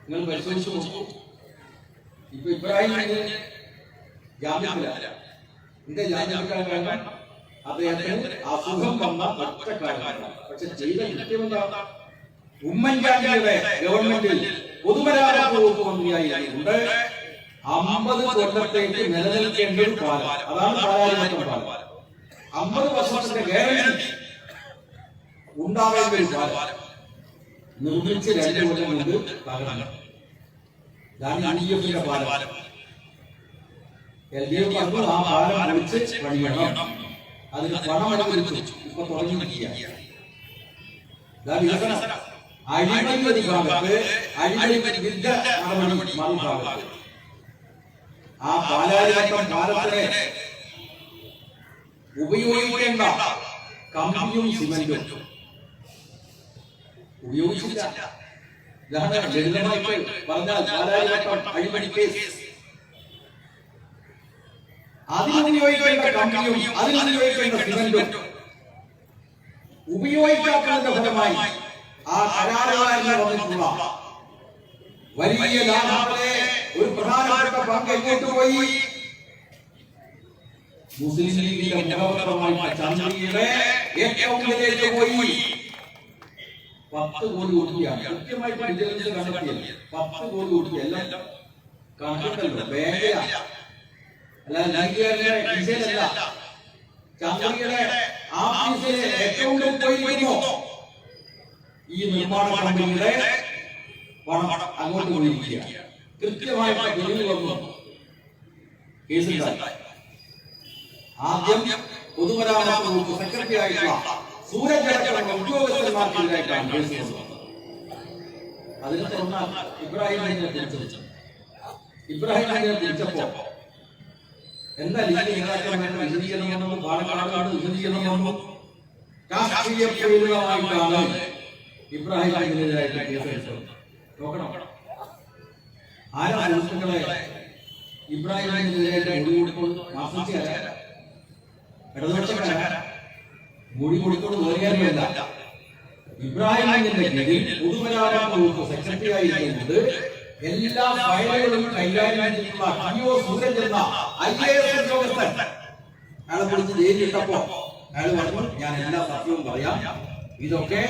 നിങ്ങൾ പരിശോധിച്ചു നോക്കൂ. ഇപ്പൊ ഇബ്രാഹിം ജാമ്യത്തിലല്ല. എന്താ ജാമ്യത്തിലാണ്? കാരണം അദ്ദേഹത്തിന് അസുഖം വന്ന ഒറ്റക്കാരനാണ്. പക്ഷെ ചെയ്ത കൃത്യമെന്താ? ഉമ്മൻചാണ്ടിയുടെ ഗവൺമെന്റിൽ പൊതുമരാമത്ത് വകുപ്പ് മന്ത്രിയായിട്ടുണ്ട്. 50 കൊല്ലത്തേക്ക് നിലനിൽക്കേണ്ട ഒരു പാലം, അതാണ് പാലാരിവട്ടം പാലം. 50 വർഷത്തിന്റെ ഗ്യാരണ്ടി ഉണ്ടാവേണ്ട ഒരു പാലം നിർമ്മിച്ച് 2 കൊല്ലം കൊണ്ട് തകർന്നു. UDF പാലം. LDF പറഞ്ഞു ആ പാലം പൊളിച്ച് പണിയണം, അതിന് പണം അനുവദിച്ചു. ഇപ്പൊ തുടങ്ങിയിരിക്കുകയാണ്. അഴിമതി ഭാഗത്ത്, അഴിമതി വിരുദ്ധ നടപടി മറുഭാഗത്ത്. ആ പാലാരിവട്ടം പാലത്തിനെ ഉപയോഗിക്കേണ്ട കമ്പിയും സിമന്റും ഉപയോഗിച്ചില്ല. ലളിതമായി പറഞ്ഞാൽ പാലാരിവട്ടം അഴിമതി കേസ്, അതിനുപയോഗിക്കേണ്ട കമ്പിയും അതിനുപയോഗിക്കേണ്ട സിമന്റും ഉപയോഗിക്കാത്തതിന്റെ ഫലമായി ആ കരാറുകാരന് വന്നിട്ടുള്ള വലിയ ലാഭത്തെ ഒരു പ്രധാനപ്പെട്ട പങ്ക് എങ്ങോട്ട് പോയി? മുസ്ലിം ലീഗിന്റെ മുഖപത്രമായ ചന്ദ്രിയുടെ അക്കൗണ്ടിലേക്ക് പോയി. 10 കോടി രൂപയാണ് കൃത്യമായിട്ട് ഇന്റലിജൻസ് കണ്ടെത്തിയത്. 10 കോടി രൂപ എല്ലാം കണക്കിട്ടല്ലോ, ബാങ്കിലാണ്, അല്ലാതെ ലീഗുകാരുടെ വിഷയമല്ല. ചന്ദ്രിയുടെ ആഫീസിലെ അക്കൗണ്ടിൽ പോയിരിക്കുന്നു. ഈ നിർമ്മാണ കമ്പനിയുടെ പണം അങ്ങോട്ട് പോയിരിക്കുക. കൃത്യമായിട്ട് തെളിവ് വന്നു. കേസുണ്ടായി. ആദ്യം പൊതുമരാമത്ത് വകുപ്പ് സെക്രട്ടറി ആയിട്ടുള്ള സൂരജ് അടക്കമുള്ള ഉദ്യോഗസ്ഥന്മാർക്കെതിരായിട്ടാണ് കേസ് വന്നത്. അതിനെ തുടർന്ന് ഇബ്രാഹിമിനെ തിരിച്ചു. ഇബ്രാഹിമിനെ തിരിച്ചപ്പോ എന്താ ലീഗ് നേതാക്കന്മാരുടെ വിശദീകരണം, പാലക്കാട് വിശദീകരണം രാഷ്ട്രീയ പ്രേരിതമായിട്ടാണ് ഇബ്രാഹിമിനെതിരായിട്ട് കേസെടുത്തത്. നോക്കണം, ആരാ സുഹൃത്തുക്കളെ ഇബ്രാഹിമിനെതിരായിട്ട് മൊഴി കൊടുക്കുന്നത്? മാസത്തിയല്ല, ഇടതുപക്ഷക്കാരാ. മൊഴി കൊടുത്തോട് വേറിയല്ല. ഇബ്രാഹിമിന്റെ കീഴിൽ പൊതുമരാമത്ത് വകുപ്പ് സെക്രട്ടറി ആയിരുന്നത് എല്ലാ ഫയലുകളും കൈകാര്യം ചെയ്തിട്ടുള്ള ടിഒ സൂരജ് എന്ന IAS ഉദ്യോഗസ്ഥൻ അയാളെ കുറിച്ച് ജയിലിട്ടപ്പോ അയാൾ പറഞ്ഞു, ഞാൻ എല്ലാ സത്യവും പറയാം, ഇതൊക്കെ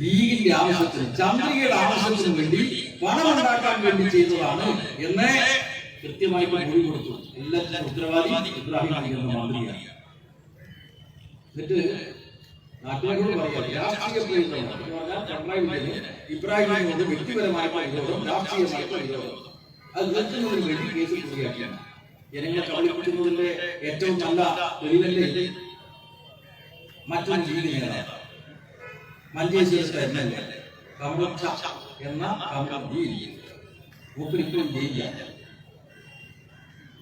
ലീഗിന്റെ ആവശ്യത്തിന്, ചന്ദ്രികയുടെ ആവശ്യത്തിന് വേണ്ടി പണം ഉണ്ടാക്കാൻ വേണ്ടി ചെയ്തതാണ് എന്ന് കൃത്യമായിട്ട് മൊഴി കൊടുത്തു. എല്ലാത്തിനും ഉത്തരവാദി ഇബ്രാഹിം എന്ന മന്ത്രിയാണ്. എന്നിട്ട് നാട്ടുകാരോട് പറയാം, രാഷ്ട്രീയ പ്രേരിതമാണ്. പിണറായി വിജയന് ഇബ്രാഹിമിനോട് വ്യക്തിപരമായിട്ടുള്ള വിരോധം, രാഷ്ട്രീയമായിട്ടുള്ള വിരോധം, അത് നിർത്തുന്നതിന് വേണ്ടി കേസ് പൂർത്തിയാക്കിയാണ്. ജനങ്ങളെ കബളിപ്പിക്കുന്നതിന്റെ ഏറ്റവും നല്ല തെളിവല്ലേ മറ്റൊരു ലീഗ് നേതാവ് മഞ്ചേശ്വരത്തെ MLA കമറുച്ച എന്ന മൂപ്പരിപ്പോഴും ജയിലില്ല.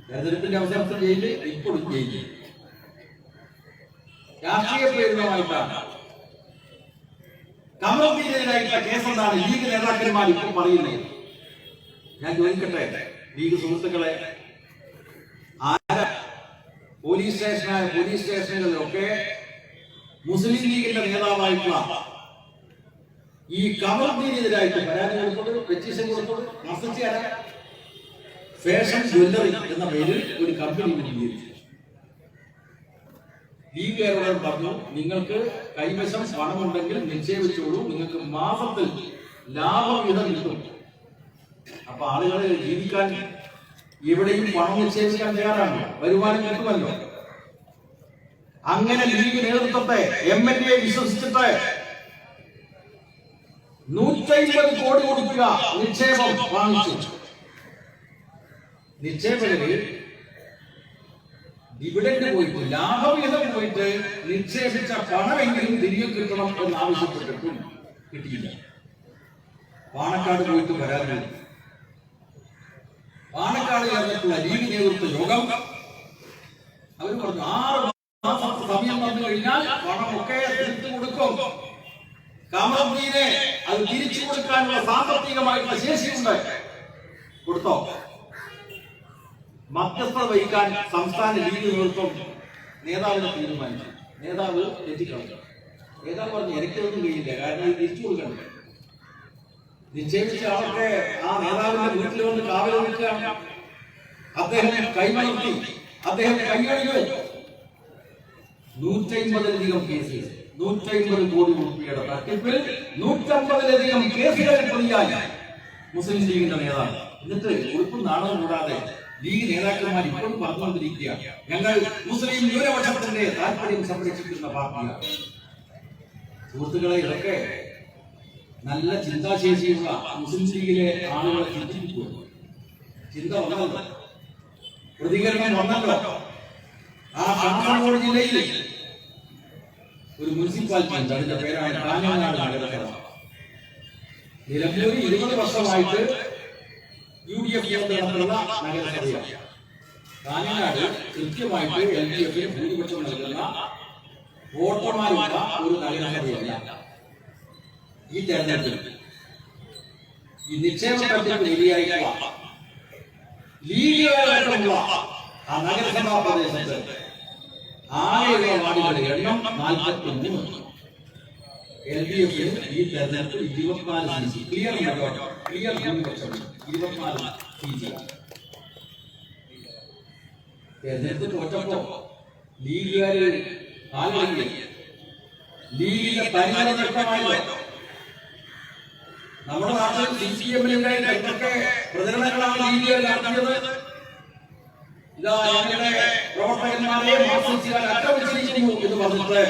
തെരഞ്ഞെടുപ്പിന്റെ അവസരത്തിൽ ജയില്, ഇപ്പോഴും ജയിലില്ല. രാഷ്ട്രീയ പ്രേരിതമായിട്ടാണ് കമറുദ്ദീനെതിരായിട്ടുള്ള കേസെന്നാണ് ലീഗ് നേതാക്കന്മാർ ഇപ്പോൾ പറയുന്നത്. ഞാൻ ചോദിക്കട്ടെ, ലീഗ് സുഹൃത്തുക്കളെ, പോലീസ് സ്റ്റേഷനുകളിലൊക്കെ മുസ്ലിം ലീഗിന്റെ നേതാവായിട്ടുള്ള ഈ കമറുദ്ദീനെതിരായിട്ട് പരാതി കൊടുത്തത്, പെറ്റീഷൻ കൊടുത്തത് മസ്ജിദ് ഫാഷൻ ജ്വല്ലറി എന്ന പേരിൽ ഒരു കമ്പനി രൂപീകരിച്ചു. ലീഗുകാരോട് പറഞ്ഞു, നിങ്ങൾക്ക് കൈവശം പണമുണ്ടെങ്കിൽ നിക്ഷേപിച്ചോളൂ, നിങ്ങൾക്ക് മാസത്തിൽ ലാഭവിഹിതം കിട്ടും. അപ്പൊ ആളുകൾ ജീവിക്കാൻ എവിടെയും പണം നിക്ഷേപിക്കാൻ തയ്യാറാണ്, വരുമാനം കിട്ടുമല്ലോ. അങ്ങനെ ലീഗ് നേതൃത്വത്തെ MLA വിശ്വസിച്ചിട്ട് 150 കോടി കൊടുക്കുക നിക്ഷേപം വാങ്ങിച്ചു. നിക്ഷേപകര് ഡിവിഡന്റ് പോയിട്ട്, ലാഭവിഹിതം പോയിട്ട് നിക്ഷേപിച്ച പണമെങ്കിലും തിരികെ കിട്ടണം എന്ന് ആവശ്യപ്പെട്ടിട്ടും കിട്ടിയില്ല. പാണക്കാട് പോയിട്ട് പരാതി. പാണക്കാട് ചേർന്നിട്ടുള്ള ലീഗ് നേതൃത്വ യോഗം അവർ പറഞ്ഞു, 6 മാസം സമയം വന്നു കഴിഞ്ഞാൽ പണമൊക്കെ തിരിച്ചു കൊടുക്കും. കമറുദ്ദീനെ അത് തിരിച്ചു കൊടുക്കാനുള്ള സാമ്പത്തികമായിട്ടുള്ള ശേഷിയുണ്ട്. കൊടുത്തോ? മധ്യസ്ഥത വഹിക്കാൻ സംസ്ഥാന ലീഗ് നേതൃത്വം നേതാവിനെ തീരുമാനിച്ചു. നേതാവ് തെറ്റിക്കളഞ്ഞു. നേതാവ് പറഞ്ഞു, എനിക്കൊന്നും കഴിയില്ല, കാരണം ഇത് തിരിച്ചു കൊടുക്കണ്ടേ. നിശ്ചയിച്ച ആളൊക്കെ ആ നേതാവിന്റെ വീട്ടിൽ വന്ന് കാവൽ നിൽക്കുകയാണ്. അദ്ദേഹം കൈമലർത്തി, അദ്ദേഹം കൈകഴിഞ്ഞു. 150ലധികം കേസ്, 150 കോടി രൂപയുടെ തട്ടിപ്പിൽ 150ലധികം കേസുകളിൽ പ്രതിയായി മുസ്ലിം ലീഗിന്റെ നേതാവ്. എന്നിട്ട് ഉറുപ്പും നാണവും കൂടാതെ ലീഗ് നേതാക്കന്മാർ ഇപ്പോഴും പറഞ്ഞുകൊണ്ടിരിക്കുകയാണ്, ഞങ്ങൾ മുസ്ലിം ന്യൂനപക്ഷത്തിന്റെ താല്പര്യം സംരക്ഷിക്കുന്ന പാർട്ടിയാണ്. സുഹൃത്തുക്കളെ, ഇതൊക്കെ നല്ല ചിന്താശേഷിയുള്ള മുസ്ലിം ലീഗിലെ ആളുകളെ ചിന്തിപ്പിക്കുന്നു. ചിന്ത വന്നല്ലോ, പ്രതികരണം വന്നല്ലോ. ആ കാസർഗോഡ് ജില്ലയിൽ ഒരു മുനിസിപ്പാലിറ്റി ഉണ്ട്, അതിന്റെ പേരാണ് കാഞ്ഞങ്ങാട് നഗരസഭ. നിലമ്പൂരിൽ 20 വർഷമായിട്ട് UDF നടത്തുന്ന നഗരസഭയാണ്. കാഞ്ഞങ്ങാട് കൃത്യമായിട്ട് LDF ഭൂരിപക്ഷം നൽകുന്ന വോട്ടർമാരുള്ള ഒരു നഗരസഭയല്ല. ഈ തെരഞ്ഞെടുപ്പിൽ ഈ നിക്ഷേപ തട്ടിപ്പ് എതിരായിട്ടുള്ള ലീഗുകാരുള്ള ആ നഗരസഭാ പ്രദേശത്ത് ആകെയുള്ള വാർഡുകളുടെ എണ്ണം 43. LDF ഈ തെരഞ്ഞെടുപ്പിൽ 24 സീറ്റ് ക്ലിയർ ഭൂരിപക്ഷം 24 സീറ്റ്. തെരഞ്ഞെടുപ്പ് തോറ്റപ്പോ ലീഗുകാര് ലീഗിന്റെ പരിമിതി നഷ്ടമായല്ലോ. നമ്മുടെ നാട്ടിൽ CPM-ന്റെ എന്തൊക്കെ പ്രചരണങ്ങളാണ് ലീഗുകാർ നടത്തിയത്. ഇതാ ഞങ്ങളുടെ പ്രവർത്തകന്മാരെ മാർക്സിസ്റ്റുകാർ ആക്രമിച്ചിരിക്കുന്നു എന്ന് പറഞ്ഞിട്ട്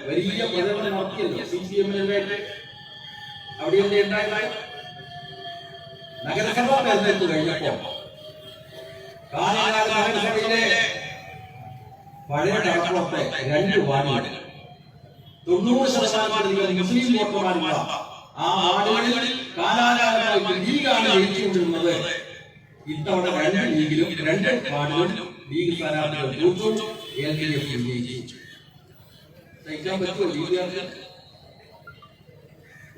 വലിയ പ്രചരണം നടത്തിയല്ലോ CPM-ന്റെ. അവിടെ എന്താ ഉണ്ടായത്? നഗരസഭാ തെരഞ്ഞെടുപ്പ് കഴിഞ്ഞപ്പോ കാഞ്ഞങ്ങാട് നഗരസഭയിലെ പഴയ കടപ്പുറത്തെ 2 വാർഡുകൾ 90% മുസ്ലിം വോട്ടർമാരുള്ള ആ വാർഡുകളിൽ കാലാകാലമായി ലീഗാണ് ജയിച്ചുകൊണ്ടിരുന്നത്. ഇത്തവണ 2 ലീഗിലും 2 വാർഡുകളിലും ലീഗ് സ്ഥാനാർത്ഥികൾ തോറ്റു, LDF വിജയിച്ചു. സഹിക്കാൻ പറ്റുമോ ലീഗുകാർക്ക്?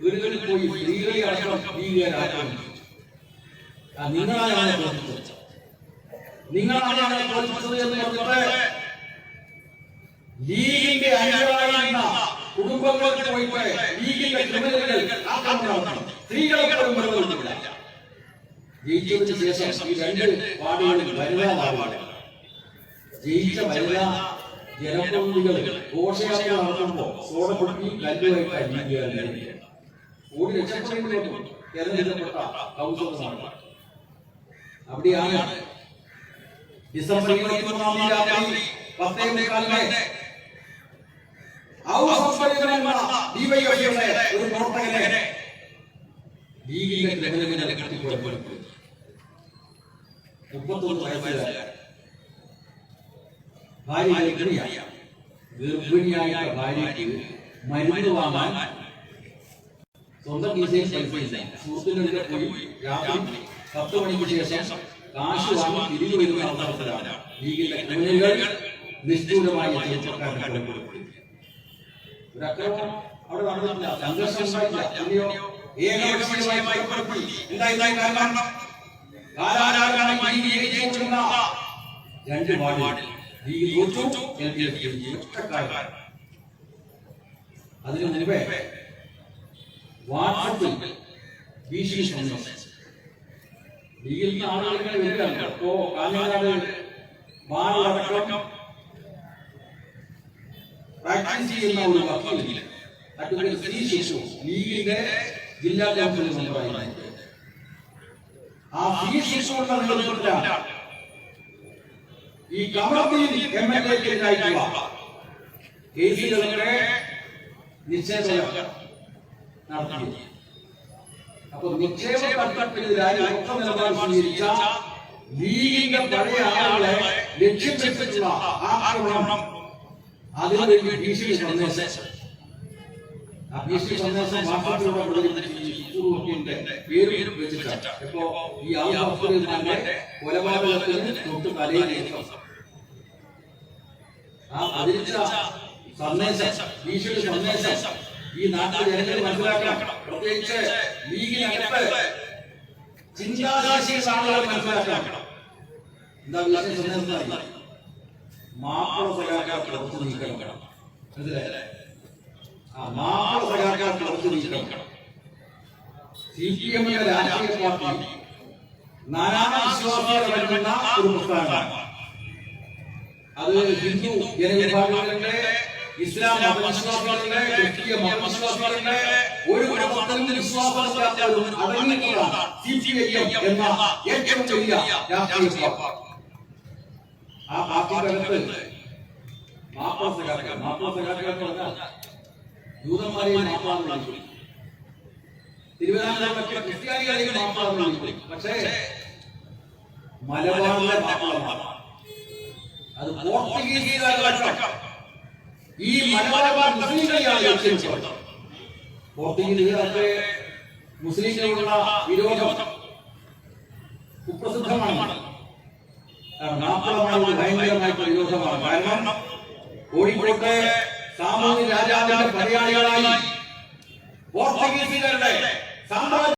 വീടുകളിൽ പോയി സ്ത്രീകളെ അടക്കം ലീഗുകാരാക്രമിച്ചു. നിങ്ങളാണ് തോൽപ്പിച്ചത്, നിങ്ങളാണ് തോൽപ്പിച്ചത് എന്ന് പറഞ്ഞിട്ട് ലീഗിന്റെ അനുകൂലമായിരുന്ന കുടുംബങ്ങളിൽ പോയിട്ട് ലീഗിന്റെ ക്രിമിനലുകൾ ആക്രമണം നടത്തി. സ്ത്രീകളെ പോലും വെറുതെ ജയിച്ചതിന് ശേഷം ഈ 2 വാർഡുകളിൽ വനിതാ വാർഡുകൾ ജയിച്ച വനിതാ ജനപ്രതിനിധികൾ ഘോഷയാത്ര നടത്തുമ്പോൾ സോഡപ്പൊട്ടി കല്ലുമായിട്ട് ഓടി രക്ഷപ്പെടുന്നു തെരഞ്ഞെടുക്കപ്പെട്ട കൗൺസിലർമാർ. അവിടെയാണ് ഡിസംബർ 23 രാത്രി 10:15 ഒരു പ്രവർത്തകനെ ലീഗിന്റെ ക്രിമിനലിനെ കെട്ടിക്കൊലപ്പെടുത്തി. 31 വയസ്സുകാരൻ ഭാര്യ ഗർഭിണിയായ ഭാര്യയ്ക്ക് മരുന്ന് വാങ്ങാൻ സ്വന്തം കീസയിൽ പൈസയില്ല. സുഹൃത്തിൻ്റെ പോയി രാത്രി 10 മണിക്ക് ശേഷം കാശ് വാങ്ങി തിരികെ വരുന്ന അവസരത്തിലാണ് ലീഗിന്റെ ക്രിമിനലുകൾ നിഷ്ഠൂരമായി ചെറുപ്പക്കാരനെ കൊലപ്പെടുത്തി. ഒരു അക്രമം അവിടെ നടന്നിട്ടില്ല, സംഘർഷം ഉണ്ടായില്ല. ഏകപക്ഷീയമായി കൊലപ്പെടുത്തി. എന്തായി കാരണം? കാലാകാലമായി ജയിച്ചുകൊണ്ടിരുന്ന 2 വാർഡിൽ ലീഗ് തോറ്റു, LDF ഒറ്റക്കാരൻ. അതിനു മുമ്പേ വാട്സപ്പിൽ ഭീഷണി സന്ദേശം ലീഗിൽ നിന്ന് ആളുകൾ വരികയാണ്. അപ്പോ കാഞ്ഞങ്ങാട് ബാറടക്കം പ്രാക്ടീസ് ചെയ്യുന്ന ഒരു വക്കീൽ അഡ്വക്കേറ്റ് ശ്രീ ശിശു ലീഗിന്റെ ജില്ലാ കൗൺസിൽ മെമ്പറായിരുന്നു. ആ ശ്രീ ശിശുവിന്റെ നേതൃത്വത്തിലാണ് ഈ കമറുദ്ദീൻ MLA-ക്കെതിരായിട്ടുള്ള കേസുകളുടെ നിശ്ചയം നടത്തിയത്. അപ്പൊ നിക്ഷേപ തട്ടിപ്പിനെതിരായി ഒത്ത നിലപാട് സ്വീകരിച്ച ലീഗിന്റെ പഴയ ആളുകളെ ലക്ഷ്യം വെച്ചിട്ടുള്ള ആക്രമണം, അതിനൊരു ഭീഷണി സന്ദേശം. ആ ഭീഷണി സന്ദേശം വാട്സാപ്പിലൂടെ പ്രചരിപ്പിച്ചിന്റെ പേര് വെച്ചിട്ടാണ്. ഇപ്പോ ഈ ആളുകളുടെ കൊലപാതകത്തിന് തൊട്ട് തലയിലേക്ക് ആ അതിരിച്ച സന്ദേശം, ഭീഷണി സന്ദേശം ഈ നാട്ടിൽ ജനങ്ങൾ മനസ്സിലാക്കണം. പ്രത്യേകിച്ച് ലീഗിനകത്ത് ചിന്താശേഷിയുള്ള ആളുകൾ മനസ്സിലാക്കണം. എന്താ വിഷയം സന്ദേശം? മാപ്പിള സഖാക്കൾ പുറത്തു നീക്കണം. മനസ്സിലായല്ലേ? ആ മാപ്പിള സഖാക്കൾ പുറത്തു നീക്കണം. CPM എന്ന രാഷ്ട്രീയ പാർട്ടി നാനാവിശ്വാസികളെ വരുന്ന ഒരു പ്രസ്ഥാനമാണ്. അത് ഹിന്ദു ജനവിഭാഗങ്ങളുടെ, ഇസ്ലാം മതവിശ്വാസികളുടെ, ക്രിസ്തീയ മതവിശ്വാസികളുടെ ഒരു മതത്തിലും വിശ്വാസമില്ലാത്തവരും അടങ്ങിയിട്ടുള്ള CPIM എന്ന ഏറ്റവും വലിയ രാഷ്ട്രീയ പാർട്ടി. ആ പാർട്ടിക്കകത്ത് മാപ്പിള സഖാക്കൾ പറഞ്ഞാൽ ജൂതന്മാരെയും മാപ്പിള വിളിക്കും, തിരുവനന്തപുരത്തെ ക്രിസ്ത്യാനികളെയും മാപ്പിള വിളിക്കും. പക്ഷേ മലബാറിലെ മാപ്പിള അത് പോർച്ചുഗീസുകാരടക്കം ഈ മലബാർ മുസ്ലിങ്ങളെയാണ് ലക്ഷ്യമിട്ടത്. പോർച്ചുഗീസുകാർക്ക് മുസ്ലിങ്ങളോടുള്ള വിരോധം കുപ്രസിദ്ധമാണ്. മാപ്പിളമാരുടെ ഭയങ്കരമായിട്ടുള്ള വിരോധമാണ്. കാരണം കോഴിക്കോട്ടെ സാമൂഹ്യ രാജാവിന്റെ പടയാളികളായി പോർച്ചുഗീസുകാരുടെ സാമ്രാജ്യ